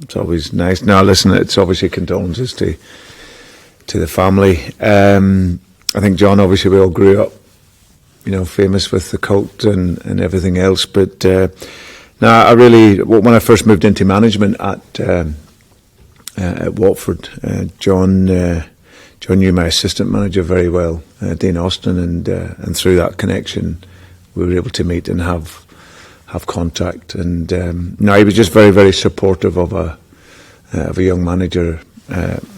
it's always nice. Now, listen, it's obviously condolences to the family. I think John, obviously, we all grew up, famous with the cult and everything else. But now, when I first moved into management at Watford, John knew my assistant manager very well, Dean Austin, and through that connection, we were able to meet and have contact. And no, he was just very, very supportive of a young manager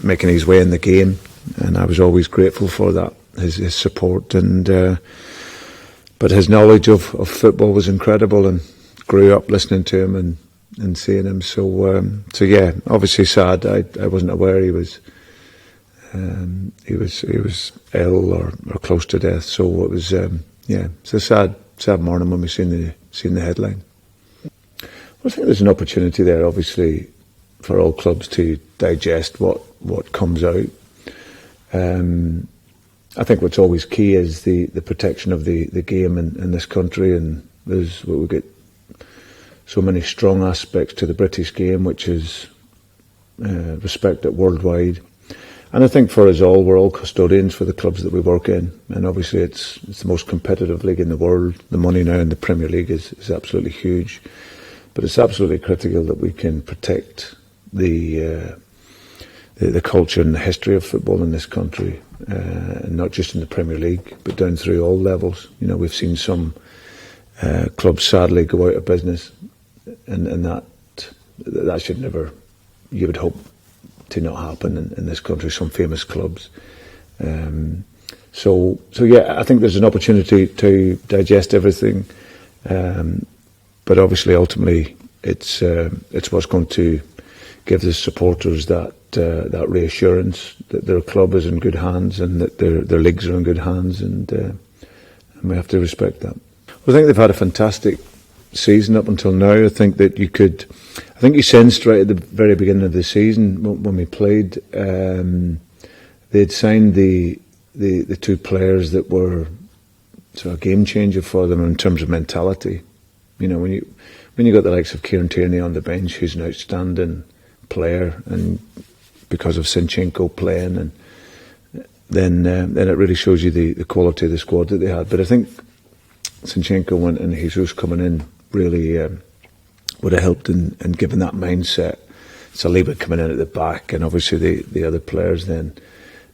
making his way in the game, and I was always grateful for that, his support. And but his knowledge of football was incredible, and grew up listening to him and seeing him. So yeah, obviously sad. I wasn't aware he was ill or close to death. So it was it's a sad morning when we seen the headline. I think there's an opportunity there, obviously, for all clubs to digest what comes out. I think what's always key is the protection of the game in this country, and we get so many strong aspects to the British game, which is respected worldwide. And I think for us all, we're all custodians for the clubs that we work in, and obviously it's the most competitive league in the world. The money now in the Premier League is absolutely huge, but it's absolutely critical that we can protect the culture and the history of football in this country, and not just in the Premier League, but down through all levels. We've seen some clubs sadly go out of business, and that should never, you would hope, to not happen in this country. Some famous clubs. So yeah, I think there's an opportunity to digest everything, but obviously ultimately it's what's going to give the supporters that reassurance that their club is in good hands, and that their leagues are in good hands, and we have to respect that. Well, I think they've had a fantastic season up until now. I think you sensed right at the very beginning of the season when we played, they'd signed the two players that were sort of a game changer for them in terms of mentality. When you got the likes of Kieran Tierney on the bench, who's an outstanding player, and because of Zinchenko playing, and then it really shows you the quality of the squad that they had. But I think Zinchenko and Jesus coming in really would have helped in giving that mindset. Saliba coming in at the back, and obviously the other players then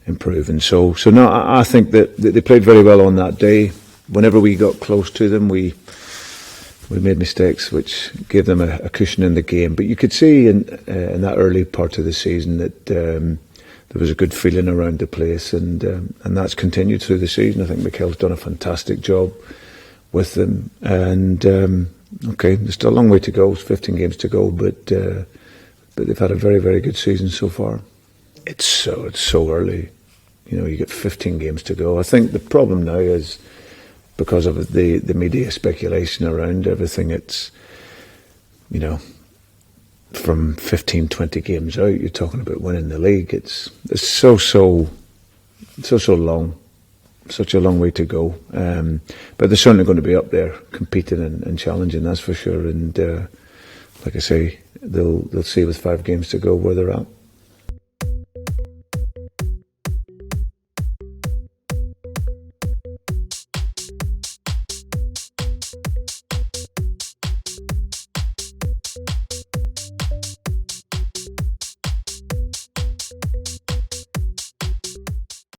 improving. So no, I think that they played very well on that day. Whenever we got close to them, we made mistakes which gave them a cushion in the game. But you could see in that early part of the season that there was a good feeling around the place, and that's continued through the season. I think Mikel's done a fantastic job with them, and okay, there's still a long way to go. It's 15 games to go, but they've had a very, very good season so far. It's so early, you get 15 games to go. I think the problem now is because of the media speculation around everything. It's from 15, 20 games out, you're talking about winning the league. It's so long. Such a long way to go, but they're certainly going to be up there competing and challenging, that's for sure. And like I say, they'll see with 5 games to go where they're at.